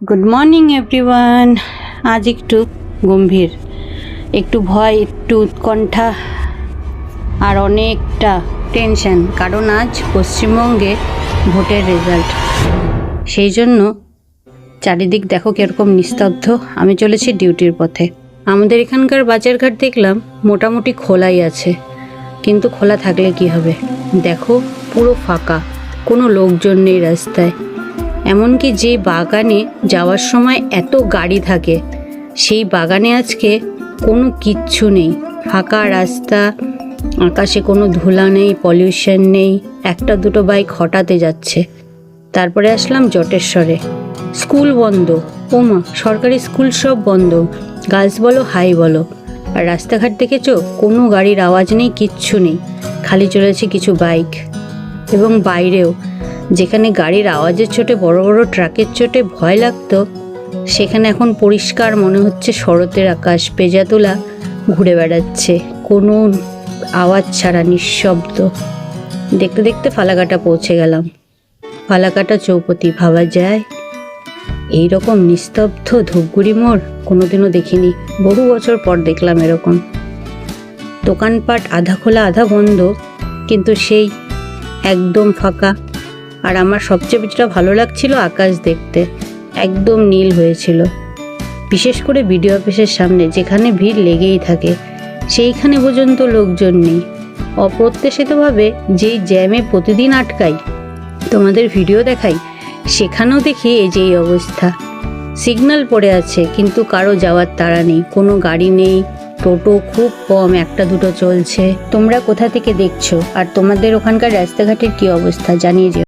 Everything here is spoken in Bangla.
Good morning everyone. আজ একটু গম্ভীর, একটু ভয়, একটু উৎকণ্ঠা আর অনেকটা টেনশন, কারণ আজ পশ্চিমবঙ্গে ভোটের রেজাল্ট। সেই জন্য চারিদিক দেখো কীরকম নিস্তব্ধ। আমি চলেছি ডিউটির পথে। আমাদের এখানকার বাজারঘাট দেখলাম মোটামুটি খোলাই আছে, কিন্তু খোলা থাকলে কি হবে, দেখো পুরো ফাঁকা, কোনো লোকজন নেই রাস্তায়। এমনকি যে বাগানে যাওয়ার সময় এত গাড়ি থাকে, সেই বাগানে আজকে কোনো কিচ্ছু নেই, ফাঁকা রাস্তা, আকাশে কোনো ধুলা নেই, পলিউশন নেই, একটা দুটো বাইক হঠাতে যাচ্ছে। তারপরে আসলাম জটেশ্বরে, স্কুল বন্ধ, ওমা সরকারি স্কুল সব বন্ধ, গার্লস বলো হাই বলো। আর রাস্তাঘাট দেখেছো, কোনো গাড়ির আওয়াজ নেই, কিচ্ছু নেই, খালি চলেছে কিছু বাইক। এবং বাইরেও যেখানে গাড়ির আওয়াজের চোটে, বড় বড় ট্রাকের চোটে ভয় লাগতো, সেখানে এখন পরিষ্কার মনে হচ্ছে শরতের আকাশ, পেঁজা তোলা ঘুরে বেড়াচ্ছে, কোনো আওয়াজ ছাড়া, নিঃশব্দ। দেখতে দেখতে ফালাকাটা পৌঁছে গেলাম। ফালাকাটা চৌপতি, ভাবা যায় এই রকম নিস্তব্ধ ধূপগুড়ি মোড় কোনোদিনও দেখিনি, বহু বছর পর দেখলাম এরকম। দোকানপাট আধা খোলা আধা বন্ধ, কিন্তু সেই একদম ফাঁকা। আর আমার সবচেয়ে যেটা ভালো লাগছিল, আকাশ দেখতে একদম নীল হয়েছিল। বিশেষ করে বিডিও অফিসের সামনে যেখানে ভিড় লেগেই থাকে, সেইখানে পর্যন্ত লোকজন নেই। অপ্রত্যাশিতভাবে যেই জ্যামে প্রতিদিন আটকাই, তোমাদের ভিডিও দেখাই, সেখানেও দেখি এই যে এই অবস্থা। সিগন্যাল পড়ে আছে, কিন্তু কারো যাওয়ার তাড়া নেই, কোনো গাড়ি নেই, টোটো খুব কম, একটা দুটো চলছে। তোমরা কোথা থেকে দেখছো আর তোমাদের ওখানকার রাস্তাঘাটের কি অবস্থা জানিয়ে যেও।